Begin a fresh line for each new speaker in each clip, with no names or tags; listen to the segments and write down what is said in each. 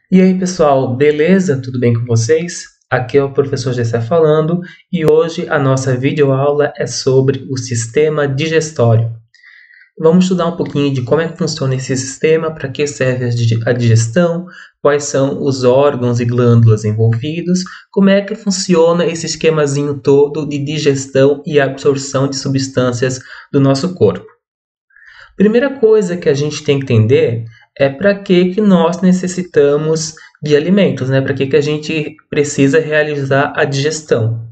E aí, pessoal, beleza? Tudo bem com vocês? Aqui é o professor Gessé falando e hoje a nossa videoaula é sobre o sistema digestório. Vamos estudar um pouquinho de como é que funciona esse sistema, para que serve a digestão, quais são os órgãos e glândulas envolvidos, como é que funciona esse esquemazinho todo de digestão e absorção de substâncias do nosso corpo. Primeira coisa que a gente tem que entender é para que nós necessitamos de alimentos, né? Para que a gente precisa realizar a digestão.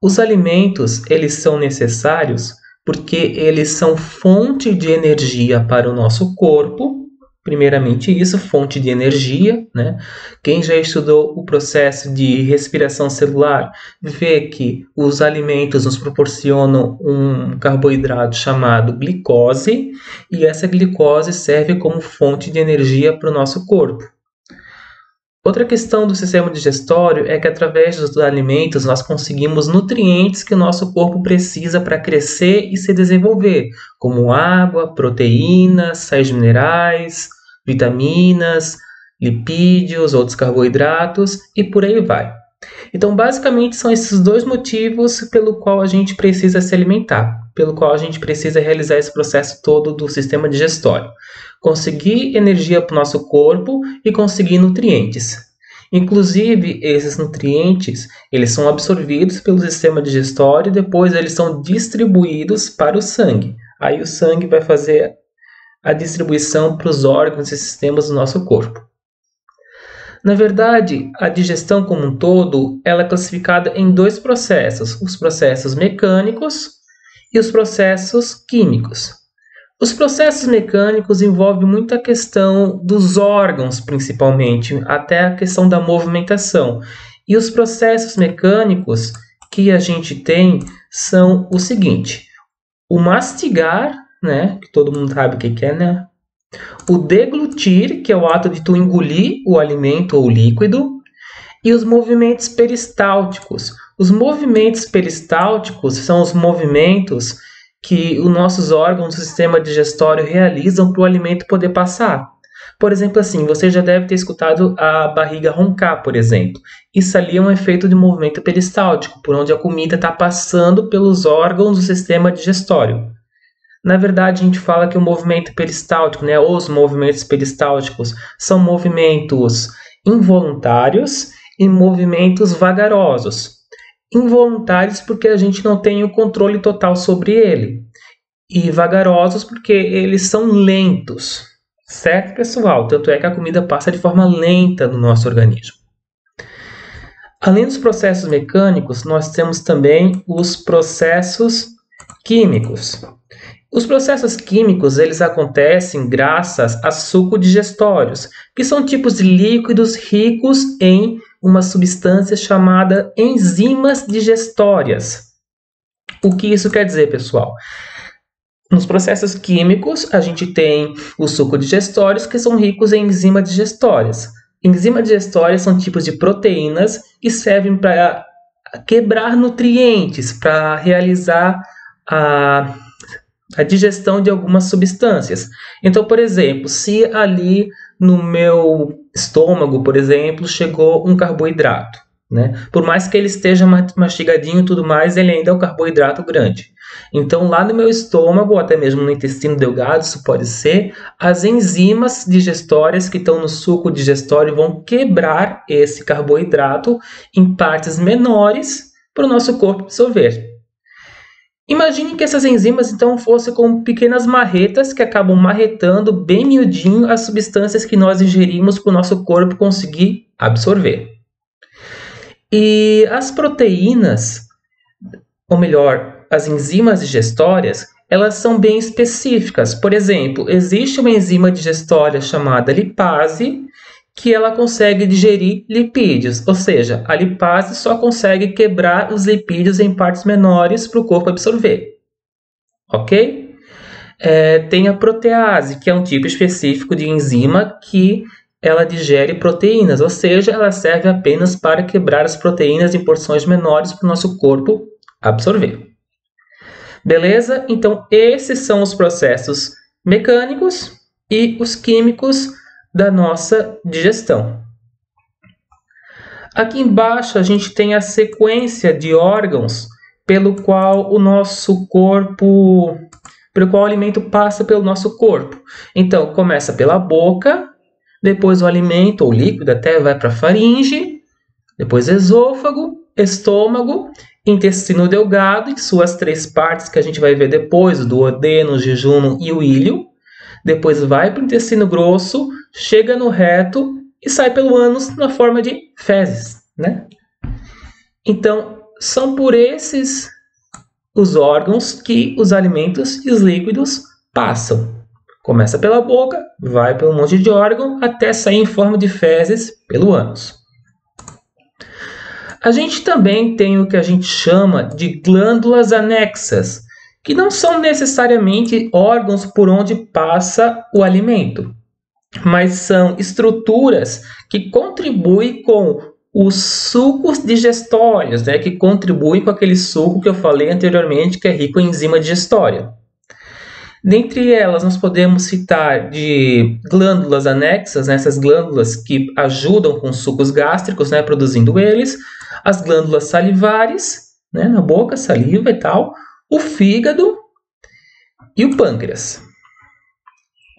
Os alimentos, eles são necessários porque eles são fonte de energia para o nosso corpo. Primeiramente isso, fonte de energia, né? Quem já estudou o processo de respiração celular vê que os alimentos nos proporcionam um carboidrato chamado glicose, e essa glicose serve como fonte de energia para o nosso corpo. Outra questão do sistema digestório é que através dos alimentos nós conseguimos nutrientes que o nosso corpo precisa para crescer e se desenvolver, como água, proteínas, sais minerais, vitaminas, lipídios, outros carboidratos e por aí vai. Então, basicamente, são esses dois motivos pelo qual a gente precisa se alimentar, pelo qual a gente precisa realizar esse processo todo do sistema digestório. Conseguir energia para o nosso corpo e conseguir nutrientes. Inclusive, esses nutrientes, eles são absorvidos pelo sistema digestório e depois eles são distribuídos para o sangue. Aí o sangue vai fazer a distribuição para os órgãos e sistemas do nosso corpo. Na verdade, a digestão como um todo, ela é classificada em dois processos, os processos mecânicos e os processos químicos. Os processos mecânicos envolvem muita questão dos órgãos, principalmente, até a questão da movimentação. E os processos mecânicos que a gente tem são o seguinte: o mastigar, né, que todo mundo sabe o que é, né? O deglutir, que é o ato de tu engolir o alimento ou líquido, e os movimentos peristálticos. Os movimentos peristálticos são os movimentos que os nossos órgãos do sistema digestório realizam para o alimento poder passar. Por exemplo, assim, você já deve ter escutado a barriga roncar, por exemplo. Isso ali é um efeito de movimento peristáltico, por onde a comida está passando pelos órgãos do sistema digestório. Na verdade, a gente fala que o movimento peristáltico, né, os movimentos peristálticos, são movimentos involuntários e movimentos vagarosos. Involuntários porque a gente não tem o controle total sobre ele. E vagarosos porque eles são lentos. Certo, pessoal? Tanto é que a comida passa de forma lenta no nosso organismo. Além dos processos mecânicos, nós temos também os processos químicos. Os processos químicos, eles acontecem graças a sucodigestórios, que são tipos de líquidos ricos em uma substância chamada enzimas digestórias. O que isso quer dizer, pessoal? Nos processos químicos, a gente tem os sucodigestórios, que são ricos em enzimas digestórias. Enzimas digestórias são tipos de proteínas que servem para quebrar nutrientes, para realizar a digestão de algumas substâncias. Então, por exemplo, se ali no meu estômago, por exemplo, chegou um carboidrato, né? Por mais que ele esteja mastigadinho e tudo mais, ele ainda é um carboidrato grande. Então, lá no meu estômago, ou até mesmo no intestino delgado, isso pode ser, as enzimas digestórias que estão no suco digestório vão quebrar esse carboidrato em partes menores para o nosso corpo absorver. Imagine que essas enzimas então fossem como pequenas marretas que acabam marretando bem miudinho as substâncias que nós ingerimos para o nosso corpo conseguir absorver. E as proteínas, ou melhor, as enzimas digestórias, elas são bem específicas. Por exemplo, existe uma enzima digestória chamada lipase, que ela consegue digerir lipídios, ou seja, a lipase só consegue quebrar os lipídios em partes menores para o corpo absorver, ok? Tem a protease, que é um tipo específico de enzima que ela digere proteínas, ou seja, ela serve apenas para quebrar as proteínas em porções menores para o nosso corpo absorver. Beleza? Então, esses são os processos mecânicos e os químicos da nossa digestão. Aqui embaixo a gente tem a sequência de órgãos pelo qual o alimento passa pelo nosso corpo. Então, começa pela boca, depois o alimento ou líquido até vai para a faringe, depois esôfago, estômago, intestino delgado e suas 3 partes que a gente vai ver depois, o duodeno, o jejum e o íleo. Depois vai para o intestino grosso, chega no reto e sai pelo ânus na forma de fezes, né? Então, são por esses os órgãos que os alimentos e os líquidos passam. Começa pela boca, vai pelo monte de órgão, até sair em forma de fezes pelo ânus. A gente também tem o que a gente chama de glândulas anexas, que não são necessariamente órgãos por onde passa o alimento, mas são estruturas que contribuem com os sucos digestórios, né, que contribuem com aquele suco que eu falei anteriormente, que é rico em enzima digestória. Dentre elas, nós podemos citar de glândulas anexas, né, essas glândulas que ajudam com os sucos gástricos, né, produzindo eles, as glândulas salivares, né, na boca, saliva e tal, o fígado e o pâncreas.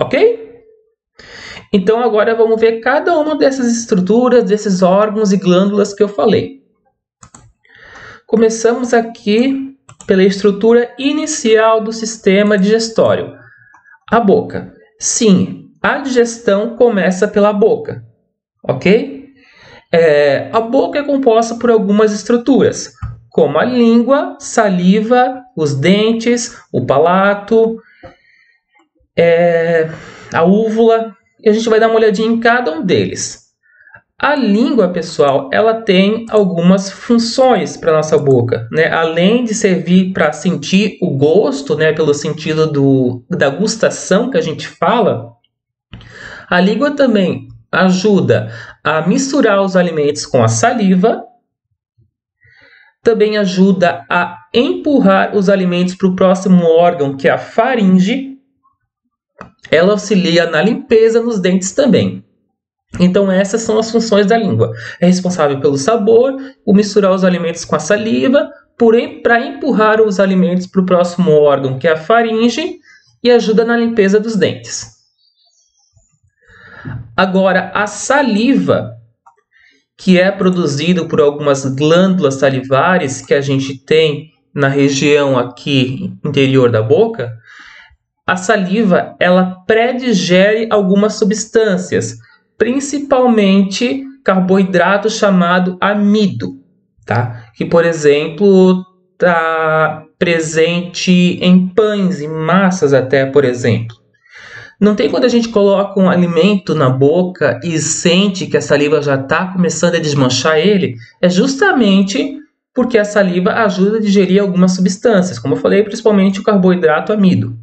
Ok? Então, agora vamos ver cada uma dessas estruturas, desses órgãos e glândulas que eu falei. Começamos aqui pela estrutura inicial do sistema digestório. A boca. Sim, a digestão começa pela boca, ok? A boca é composta por algumas estruturas, como a língua, saliva, os dentes, o palato, a úvula, e a gente vai dar uma olhadinha em cada um deles. A língua, pessoal, ela tem algumas funções para a nossa boca, né? Além de servir para sentir o gosto, né? Pelo sentido da gustação que a gente fala, a língua também ajuda a misturar os alimentos com a saliva, também ajuda a empurrar os alimentos para o próximo órgão, que é a faringe. Ela auxilia na limpeza nos dentes também. Então, essas são as funções da língua. É responsável pelo sabor, por misturar os alimentos com a saliva, para empurrar os alimentos para o próximo órgão, que é a faringe, e ajuda na limpeza dos dentes. Agora, a saliva, que é produzida por algumas glândulas salivares que a gente tem na região aqui interior da boca, a saliva ela predigere algumas substâncias, principalmente carboidrato chamado amido, tá? Que, por exemplo, está presente em pães e massas até, por exemplo. Não tem quando a gente coloca um alimento na boca e sente que a saliva já está começando a desmanchar ele? É justamente porque a saliva ajuda a digerir algumas substâncias, como eu falei, principalmente o carboidrato amido.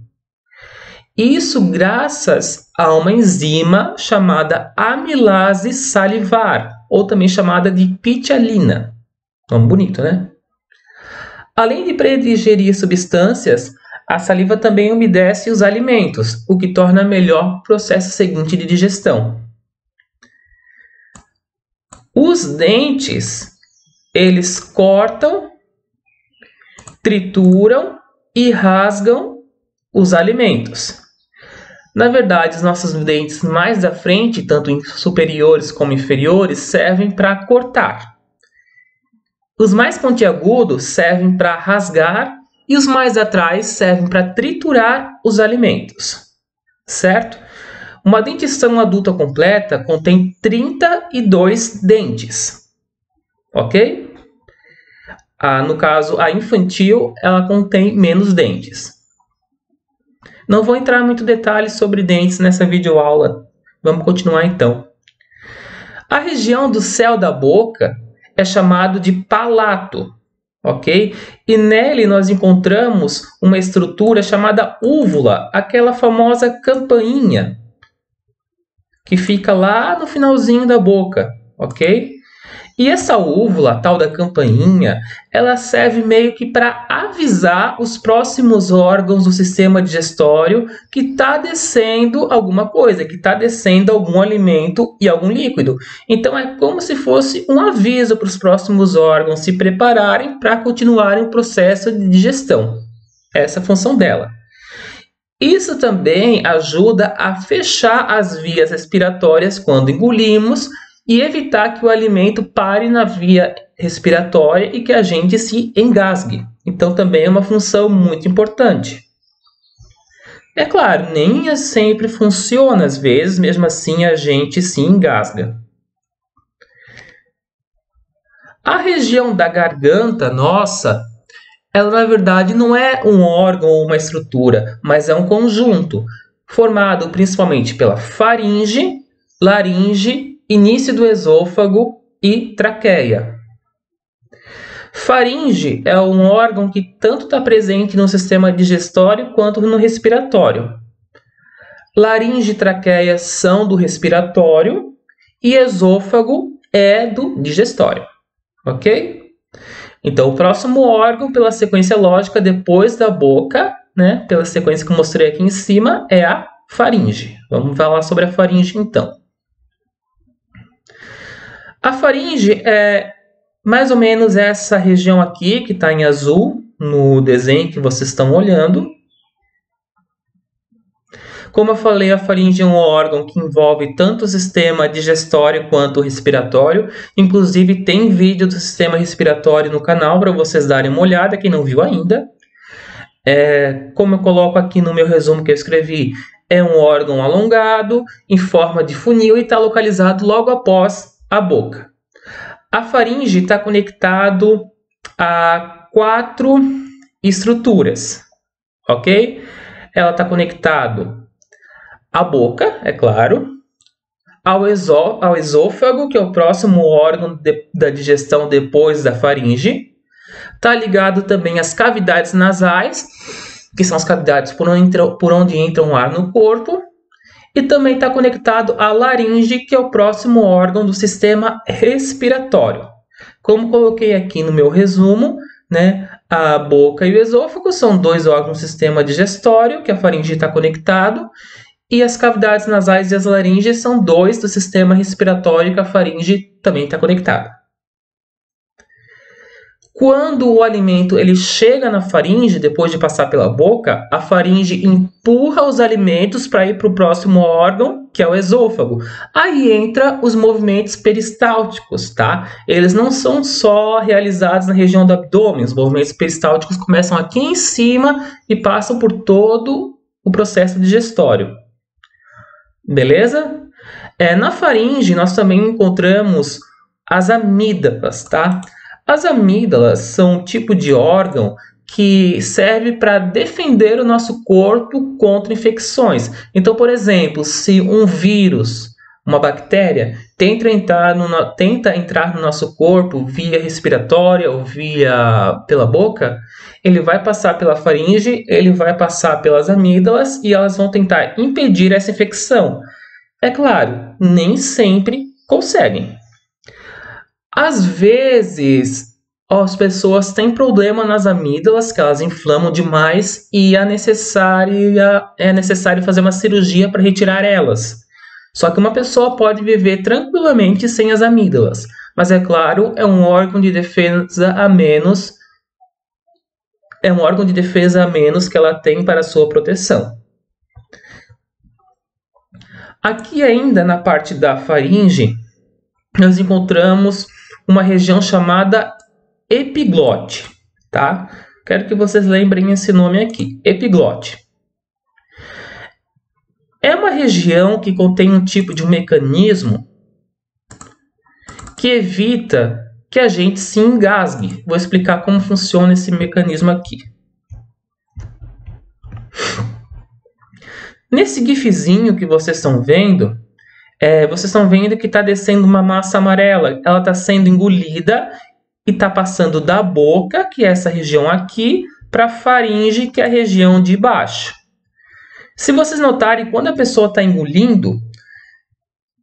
Isso graças a uma enzima chamada amilase salivar, ou também chamada de pitialina. Nome bonito, né? Além de predigerir substâncias, a saliva também umedece os alimentos, o que torna melhor o processo seguinte de digestão. Os dentes, eles cortam, trituram e rasgam os alimentos. Na verdade, os nossos dentes mais da frente, tanto superiores como inferiores, servem para cortar. Os mais pontiagudos servem para rasgar e os mais atrás servem para triturar os alimentos, certo? Uma dentição adulta completa contém 32 dentes, ok? No caso, a infantil, ela contém menos dentes. Não vou entrar em muito detalhes sobre dentes nessa videoaula. Vamos continuar então. A região do céu da boca é chamado de palato, ok? E nele nós encontramos uma estrutura chamada úvula, aquela famosa campainha que fica lá no finalzinho da boca, ok? E essa úvula, a tal da campainha, ela serve meio que para avisar os próximos órgãos do sistema digestório que está descendo alguma coisa, que está descendo algum alimento e algum líquido. Então é como se fosse um aviso para os próximos órgãos se prepararem para continuarem o processo de digestão. Essa é a função dela. Isso também ajuda a fechar as vias respiratórias quando engolimos e evitar que o alimento pare na via respiratória e que a gente se engasgue. Então também é uma função muito importante. É claro, nem sempre funciona, às vezes, mesmo assim a gente se engasga. A região da garganta, nossa, ela na verdade não é um órgão ou uma estrutura, mas é um conjunto, formado principalmente pela faringe, laringe, início do esôfago e traqueia. Faringe é um órgão que tanto está presente no sistema digestório quanto no respiratório. Laringe e traqueia são do respiratório e esôfago é do digestório, ok? Então, o próximo órgão, pela sequência lógica, depois da boca, né, pela sequência que eu mostrei aqui em cima, é a faringe. Vamos falar sobre a faringe, então. A faringe é mais ou menos essa região aqui, que está em azul, no desenho que vocês estão olhando. Como eu falei, a faringe é um órgão que envolve tanto o sistema digestório quanto o respiratório. Inclusive, tem vídeo do sistema respiratório no canal para vocês darem uma olhada, quem não viu ainda. Como eu coloco aqui no meu resumo que eu escrevi, é um órgão alongado, em forma de funil e está localizado logo após a boca. A faringe está conectado a 4 estruturas, ok? Ela está conectado à boca, é claro, ao esôfago, que é o próximo órgão da digestão depois da faringe. Está ligado também às cavidades nasais, que são as cavidades por onde entra o ar no corpo. E também está conectado à laringe, que é o próximo órgão do sistema respiratório. Como coloquei aqui no meu resumo, né, a boca e o esôfago são 2 órgãos do sistema digestório, que a faringe está conectado. E as cavidades nasais e as laringes são 2 do sistema respiratório, que a faringe também está conectada. Quando o alimento ele chega na faringe, depois de passar pela boca, a faringe empurra os alimentos para ir para o próximo órgão, que é o esôfago. Aí entra os movimentos peristálticos, tá? Eles não são só realizados na região do abdômen. Os movimentos peristálticos começam aqui em cima e passam por todo o processo digestório. Beleza? Na faringe, nós também encontramos as amígdalas, tá? As amígdalas são um tipo de órgão que serve para defender o nosso corpo contra infecções. Então, por exemplo, se um vírus, uma bactéria, tenta entrar no nosso corpo via respiratória ou pela boca, ele vai passar pela faringe, ele vai passar pelas amígdalas e elas vão tentar impedir essa infecção. É claro, nem sempre conseguem. Às vezes, as pessoas têm problema nas amígdalas, que elas inflamam demais e é necessário fazer uma cirurgia para retirar elas. Só que uma pessoa pode viver tranquilamente sem as amígdalas. Mas é claro, é um órgão de defesa a menos. É um órgão de defesa a menos que ela tem para sua proteção. Aqui ainda na parte da faringe, nós encontramos uma região chamada epiglote, tá? Quero que vocês lembrem esse nome aqui, epiglote. É uma região que contém um tipo de mecanismo que evita que a gente se engasgue. Vou explicar como funciona esse mecanismo aqui. Nesse gifzinho que vocês estão vendo, que está descendo uma massa amarela. Ela está sendo engolida e está passando da boca, que é essa região aqui, para a faringe, que é a região de baixo. Se vocês notarem, quando a pessoa está engolindo,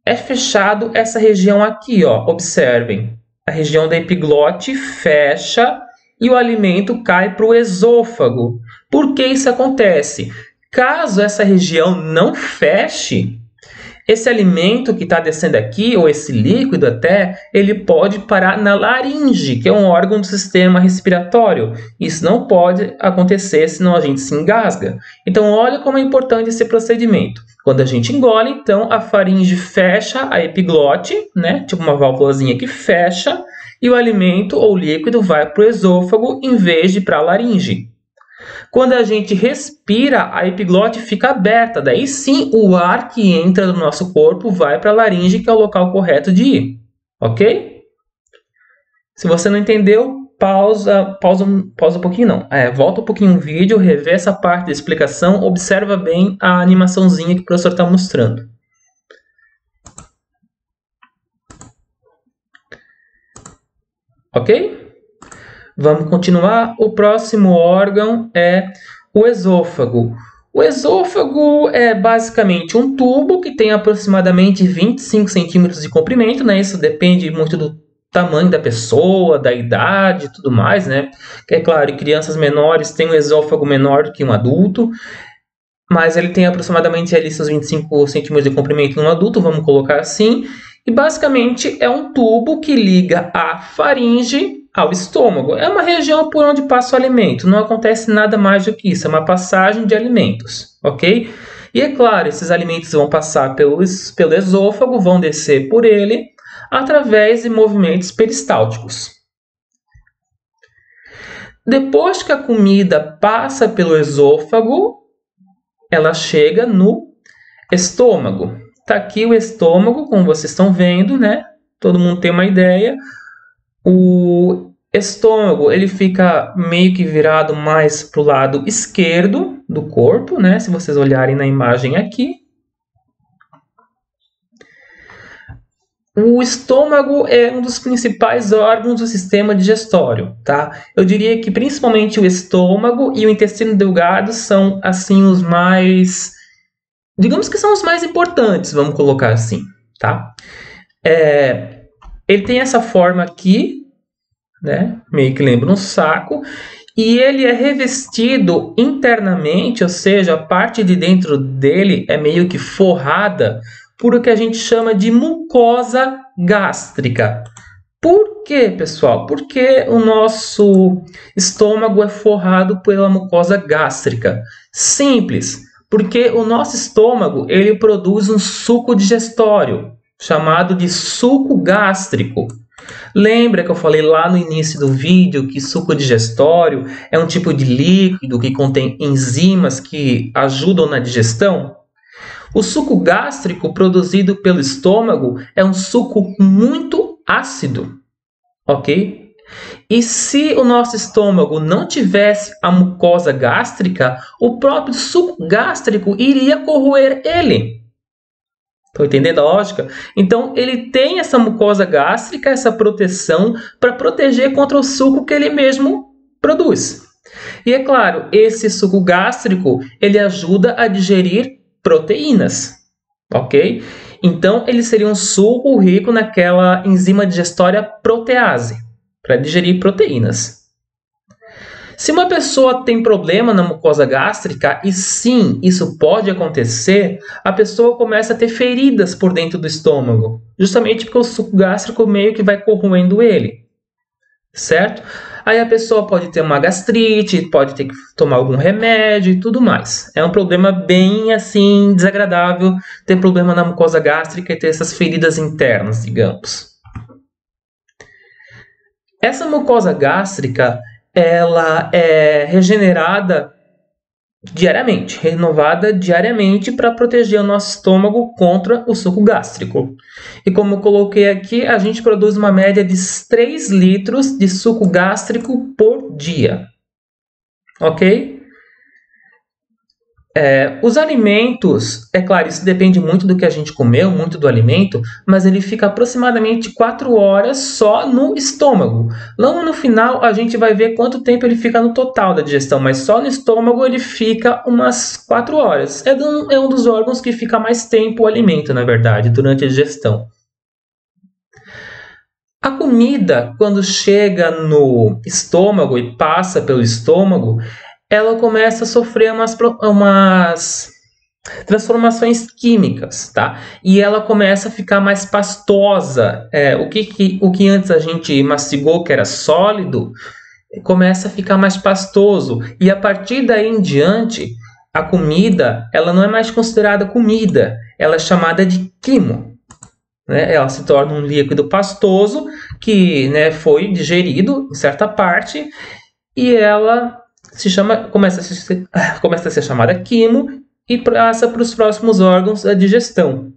é fechado essa região aqui, ó. Observem. a região da epiglote fecha e o alimento cai para o esôfago. Por que isso acontece? Caso essa região não feche, esse alimento que está descendo aqui, ou esse líquido até, ele pode parar na laringe, que é um órgão do sistema respiratório. Isso não pode acontecer, senão a gente se engasga. Então, olha como é importante esse procedimento. Quando a gente engole, então, a faringe fecha a epiglote, né? Tipo uma válvulazinha que fecha, e o alimento ou líquido vai para o esôfago em vez de para a laringe. Quando a gente respira, a epiglote fica aberta. Daí sim, o ar que entra no nosso corpo vai para a laringe, que é o local correto de ir. Ok? Se você não entendeu, pausa um pouquinho não. Volta um pouquinho o vídeo, revê essa parte da explicação, observa bem a animaçãozinha que o professor está mostrando. Ok? Vamos continuar. O próximo órgão é o esôfago. O esôfago é basicamente um tubo que tem aproximadamente 25 centímetros de comprimento, né? Isso depende muito do tamanho da pessoa, da idade e tudo mais, né? Que é claro, crianças menores têm um esôfago menor do que um adulto, mas ele tem aproximadamente ali seus 25 centímetros de comprimento no adulto, vamos colocar assim. E basicamente é um tubo que liga a faringe ao estômago. É uma região por onde passa o alimento. Não acontece nada mais do que isso. É uma passagem de alimentos, ok? E é claro, esses alimentos vão passar pelo esôfago, vão descer por ele, através de movimentos peristálticos. Depois que a comida passa pelo esôfago, ela chega no estômago. Está aqui o estômago, como vocês estão vendo, né? Todo mundo tem uma ideia. O estômago, ele fica meio que virado mais para o lado esquerdo do corpo, né? Se vocês olharem na imagem aqui. O estômago é um dos principais órgãos do sistema digestório, tá? Eu diria que principalmente o estômago e o intestino delgado são, assim, os mais... digamos que são os mais importantes, vamos colocar assim, tá? Ele tem essa forma aqui, né? Meio que lembra um saco, e ele é revestido internamente, ou seja, a parte de dentro dele é meio que forrada por o que a gente chama de mucosa gástrica. Por quê, pessoal? Porque o nosso estômago é forrado pela mucosa gástrica. Simples. Porque o nosso estômago ele produz um suco digestório, chamado de suco gástrico. Lembra que eu falei lá no início do vídeo que suco digestório é um tipo de líquido que contém enzimas que ajudam na digestão? O suco gástrico produzido pelo estômago é um suco muito ácido, ok? E se o nosso estômago não tivesse a mucosa gástrica, o próprio suco gástrico iria corroer ele. Estão entendendo a lógica? Então, ele tem essa mucosa gástrica, essa proteção, para proteger contra o suco que ele mesmo produz. E é claro, esse suco gástrico, ele ajuda a digerir proteínas, ok? Então, ele seria um suco rico naquela enzima digestória protease, para digerir proteínas. Se uma pessoa tem problema na mucosa gástrica, e sim, isso pode acontecer, a pessoa começa a ter feridas por dentro do estômago, justamente porque o suco gástrico meio que vai corroendo ele, certo? Aí a pessoa pode ter uma gastrite, pode ter que tomar algum remédio e tudo mais. É um problema bem, assim, desagradável ter problema na mucosa gástrica e ter essas feridas internas, digamos. Essa mucosa gástrica, ela é regenerada diariamente, renovada diariamente para proteger o nosso estômago contra o suco gástrico. E como eu coloquei aqui, a gente produz uma média de 3 litros de suco gástrico por dia. Ok? Os alimentos, é claro, isso depende muito do que a gente comeu, muito do alimento, mas ele fica aproximadamente 4 horas só no estômago. Logo no final, a gente vai ver quanto tempo ele fica no total da digestão, mas só no estômago ele fica umas 4 horas. É um dos órgãos que fica mais tempo o alimento, na verdade, durante a digestão. comida, quando chega no estômago e passa pelo estômago, ela começa a sofrer umas transformações químicas, tá? E ela começa a ficar mais pastosa. O que antes a gente mastigou, que era sólido, começa a ficar mais pastoso. E a partir daí em diante, a comida, ela não é mais considerada comida, ela é chamada de quimo. Né? Ela se torna um líquido pastoso que, né, foi digerido em certa parte e ela começa a ser chamada quimo e passa para os próximos órgãos da digestão.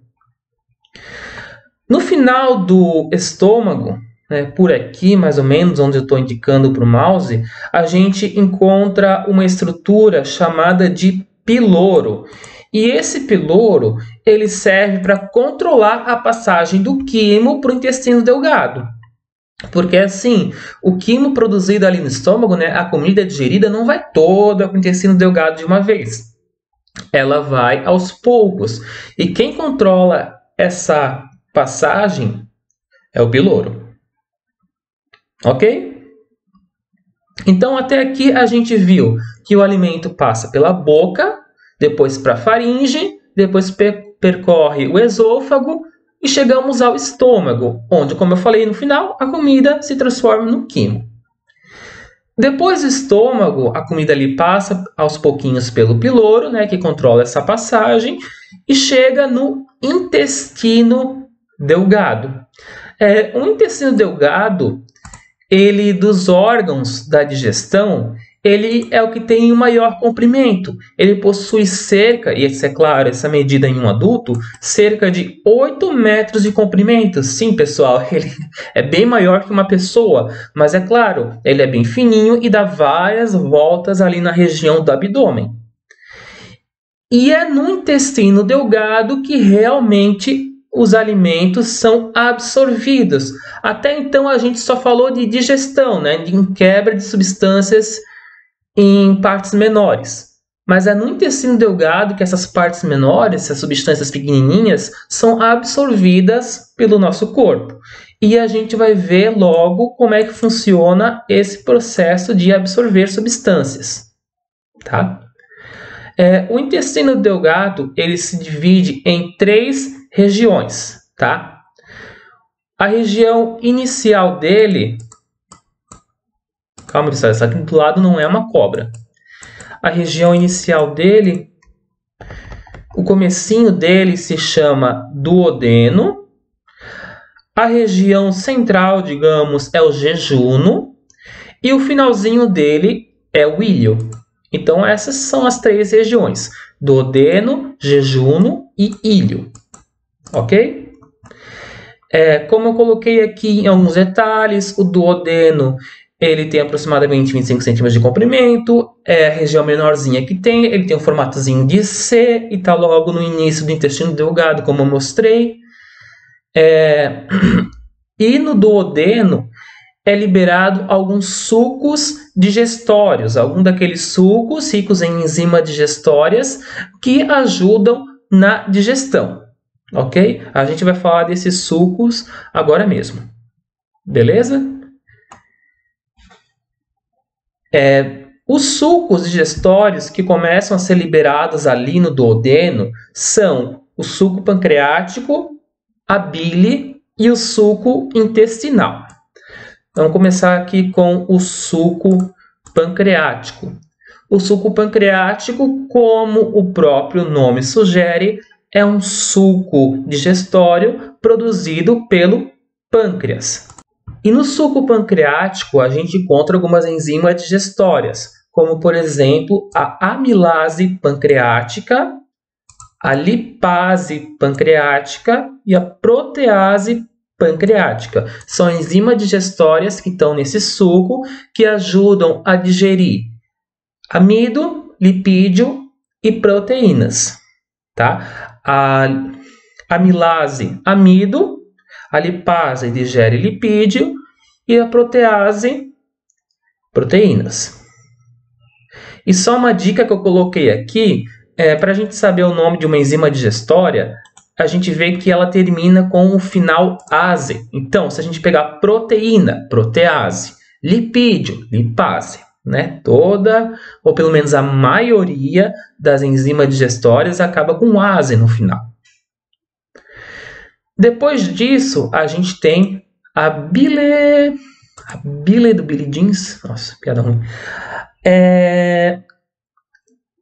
No final do estômago, né, por aqui mais ou menos, onde eu estou indicando para o mouse, a gente encontra uma estrutura chamada de piloro. E esse piloro, ele serve para controlar a passagem do quimo para o intestino delgado. Porque assim, o quimo produzido ali no estômago, né, a comida digerida não vai toda para o intestino delgado de uma vez. Ela vai aos poucos. E quem controla essa passagem é o piloro. Ok? Então até aqui a gente viu que o alimento passa pela boca, depois para a faringe, depois percorre o esôfago e chegamos ao estômago, onde, como eu falei no final, a comida se transforma no quimo. Depois do estômago, a comida ali passa aos pouquinhos pelo piloro, né, que controla essa passagem, e chega no intestino delgado. O intestino delgado, ele dos órgãos da digestão, ele é o que tem o maior comprimento. Ele possui cerca, e isso é claro, essa medida em um adulto, cerca de 8 metros de comprimento. Sim, pessoal, ele é bem maior que uma pessoa, mas é claro, ele é bem fininho e dá várias voltas ali na região do abdômen. E é no intestino delgado que realmente os alimentos são absorvidos. Até então a gente só falou de digestão, né, de quebra de substâncias em partes menores. Mas é no intestino delgado que essas partes menores, essas substâncias pequenininhas, são absorvidas pelo nosso corpo. E a gente vai ver logo como é que funciona esse processo de absorver substâncias. Tá? O intestino delgado, ele se divide em 3 regiões. Tá? A região inicial dele... Calma, pessoal, essa aqui do lado não é uma cobra. A região inicial dele, o comecinho dele se chama duodeno. A região central, digamos, é o jejuno. E o finalzinho dele é o ilho. Então, essas são as 3 regiões. Duodeno, jejuno e ilho. Ok? Como eu coloquei aqui em alguns detalhes, o duodeno... ele tem aproximadamente 25 centímetros de comprimento, é a região menorzinha que tem, ele tem um formatozinho de C e está logo no início do intestino delgado, como eu mostrei. E no duodeno é liberado alguns sucos digestórios, algum daqueles sucos ricos em enzimas digestórias que ajudam na digestão. Ok? A gente vai falar desses sucos agora mesmo. Beleza? Os sucos digestórios que começam a ser liberados ali no duodeno são o suco pancreático, a bile e o suco intestinal. Vamos começar aqui com o suco pancreático. O suco pancreático, como o próprio nome sugere, é um suco digestório produzido pelo pâncreas. E no suco pancreático a gente encontra algumas enzimas digestórias, como por exemplo a amilase pancreática, a lipase pancreática e a protease pancreática. São enzimas digestórias que estão nesse suco que ajudam a digerir amido, lipídio e proteínas. Tá? A amilase, amido, a lipase digere lipídio e a protease, proteínas. E só uma dica que eu coloquei aqui, para a gente saber o nome de uma enzima digestória, a gente vê que ela termina com o final ase. Então, se a gente pegar proteína, protease, lipídio, lipase, né? Toda, ou pelo menos a maioria das enzimas digestórias acaba com ase no final. Depois disso, a gente tem a bile do Billy Jeans. Nossa, piada ruim.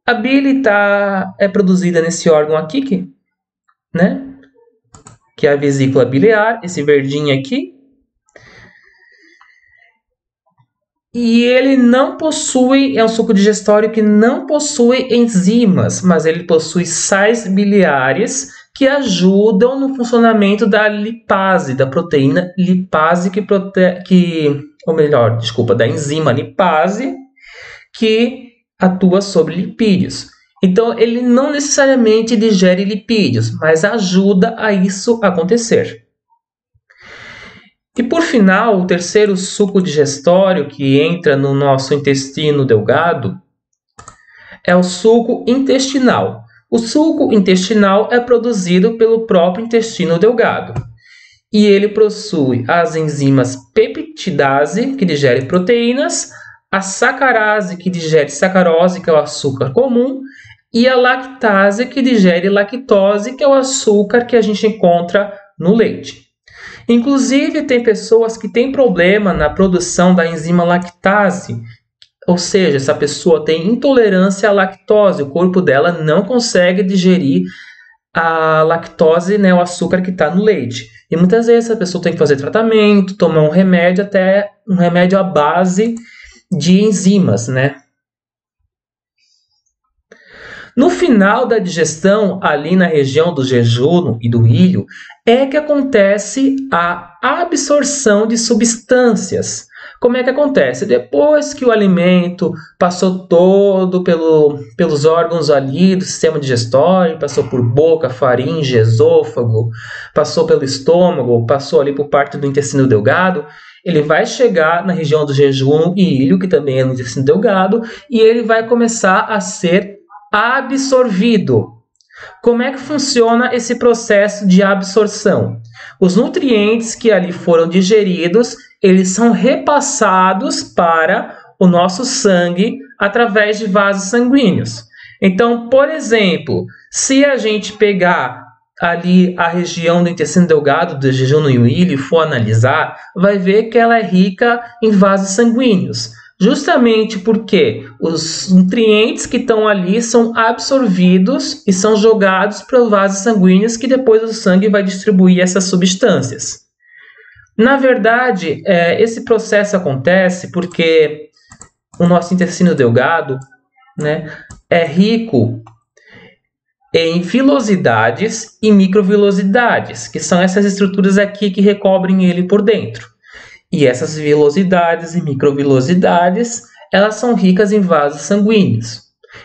A bile é produzida nesse órgão aqui, né? Que é a vesícula biliar, esse verdinho aqui. E ele não possui, é um suco digestório que não possui enzimas, mas ele possui sais biliares que ajudam no funcionamento da lipase, da proteína lipase da enzima lipase que atua sobre lipídios. Então, ele não necessariamente digere lipídios, mas ajuda a isso acontecer. E por final, o terceiro suco digestório que entra no nosso intestino delgado é o suco intestinal. O suco intestinal é produzido pelo próprio intestino delgado. E ele possui as enzimas peptidase, que digere proteínas, a sacarase, que digere sacarose, que é o açúcar comum, e a lactase, que digere lactose, que é o açúcar que a gente encontra no leite. Inclusive, tem pessoas que têm problema na produção da enzima lactase, ou seja, essa pessoa tem intolerância à lactose, o corpo dela não consegue digerir a lactose, né, o açúcar que está no leite. E muitas vezes a pessoa tem que fazer tratamento, tomar um remédio, até um remédio à base de enzimas, né? No final da digestão, ali na região do jejum e do ilho, é que acontece a absorção de substâncias. Como é que acontece? Depois que o alimento passou todo pelos órgãos ali do sistema digestório, passou por boca, faringe, esôfago, passou pelo estômago, passou ali por parte do intestino delgado, ele vai chegar na região do jejum e ilho, que também é no intestino delgado, e ele vai começar a ser absorvido. Como é que funciona esse processo de absorção? Os nutrientes que ali foram digeridos, eles são repassados para o nosso sangue através de vasos sanguíneos. Então, por exemplo, se a gente pegar ali a região do intestino delgado, do jejum e o ilho, e for analisar, vai ver que ela é rica em vasos sanguíneos. Justamente porque os nutrientes que estão ali são absorvidos e são jogados para os vasos sanguíneos, que depois o sangue vai distribuir essas substâncias. Na verdade, esse processo acontece porque o nosso intestino delgado, né, é rico em vilosidades e microvilosidades, que são essas estruturas aqui que recobrem ele por dentro. E essas vilosidades e microvilosidades, elas são ricas em vasos sanguíneos.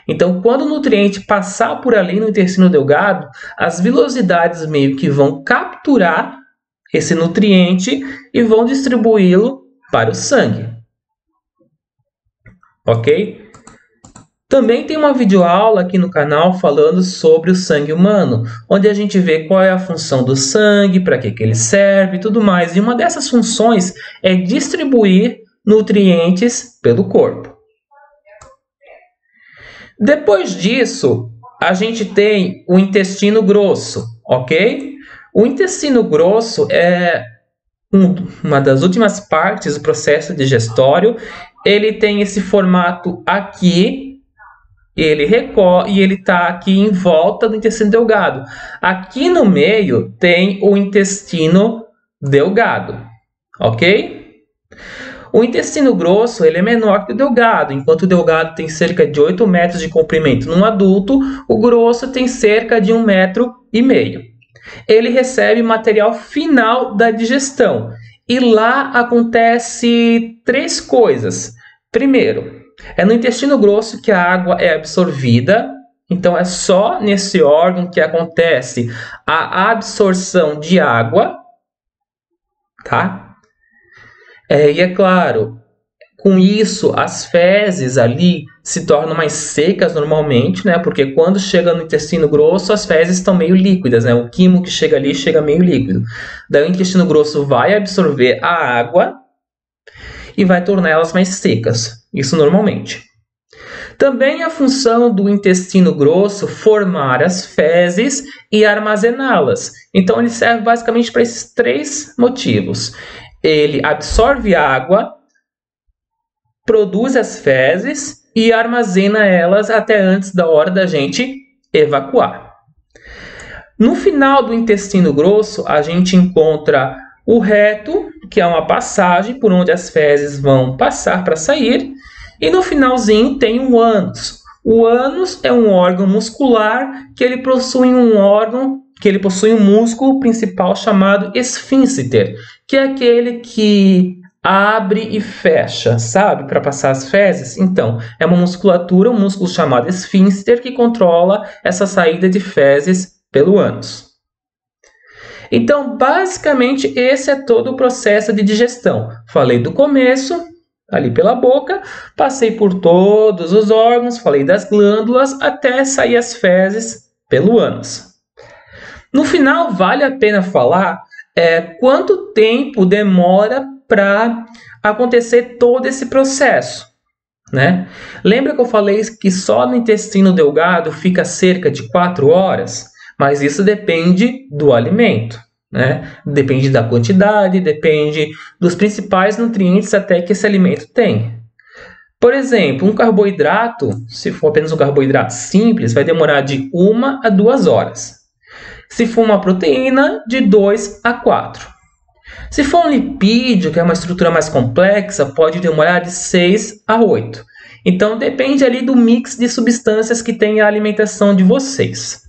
Então, quando o nutriente passar por ali no intestino delgado, as vilosidades meio que vão capturar esse nutriente e vão distribuí-lo para o sangue. Ok? Também tem uma videoaula aqui no canal falando sobre o sangue humano, onde a gente vê qual é a função do sangue, para que ele serve e tudo mais. E uma dessas funções é distribuir nutrientes pelo corpo. Depois disso, a gente tem o intestino grosso, ok? O intestino grosso é uma das últimas partes do processo digestório. Ele tem esse formato aqui. Ele recorre e ele está aqui em volta do intestino delgado. Aqui no meio tem o intestino delgado, ok? O intestino grosso ele é menor que o delgado. Enquanto o delgado tem cerca de 8 metros de comprimento num adulto, o grosso tem cerca de 1,5 metro. Ele recebe material final da digestão. E lá acontece 3 coisas. Primeiro, é no intestino grosso que a água é absorvida, então é só nesse órgão que acontece a absorção de água, tá? E é claro, Com isso, as fezes ali se tornam mais secas normalmente, né? Porque quando chega no intestino grosso, as fezes estão meio líquidas, né? O quimo que chega ali chega meio líquido. Daí o intestino grosso vai absorver a água e vai tornar elas mais secas. Isso normalmente. Também a função do intestino grosso formar as fezes e armazená-las. Então ele serve basicamente para esses três motivos. Ele absorve água, produz as fezes e armazena elas até antes da hora da gente evacuar. No final do intestino grosso, a gente encontra o reto, que é uma passagem por onde as fezes vão passar para sair, e no finalzinho tem o ânus. O ânus é um órgão muscular que ele possui um músculo principal chamado esfíncter, que é aquele que abre e fecha, sabe? Para passar as fezes. Então, é uma musculatura, um músculo chamado esfíncter que controla essa saída de fezes pelo ânus. Então, basicamente, esse é todo o processo de digestão. Falei do começo, ali pela boca, passei por todos os órgãos, falei das glândulas, até sair as fezes pelo ânus. No final, vale a pena falar quanto tempo demora para acontecer todo esse processo, né? Lembra que eu falei que só no intestino delgado fica cerca de 4 horas? Mas isso depende do alimento, né? Depende da quantidade, depende dos principais nutrientes até que esse alimento tem. Por exemplo, um carboidrato, se for apenas um carboidrato simples, vai demorar de 1 a 2 horas. Se for uma proteína, de 2 a 4. Se for um lipídio, que é uma estrutura mais complexa, pode demorar de 6 a 8. Então, depende ali do mix de substâncias que tem a alimentação de vocês.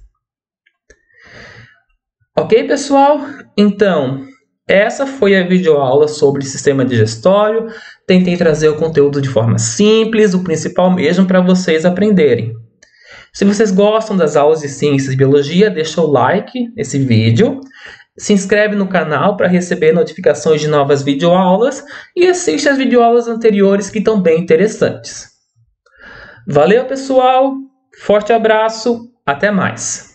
Ok, pessoal? Então, essa foi a videoaula sobre sistema digestório. Tentei trazer o conteúdo de forma simples, o principal mesmo para vocês aprenderem. Se vocês gostam das aulas de ciências e biologia, deixa o like nesse vídeo. Se inscreve no canal para receber notificações de novas videoaulas e assiste as videoaulas anteriores que estão bem interessantes. Valeu, pessoal! Forte abraço! Até mais!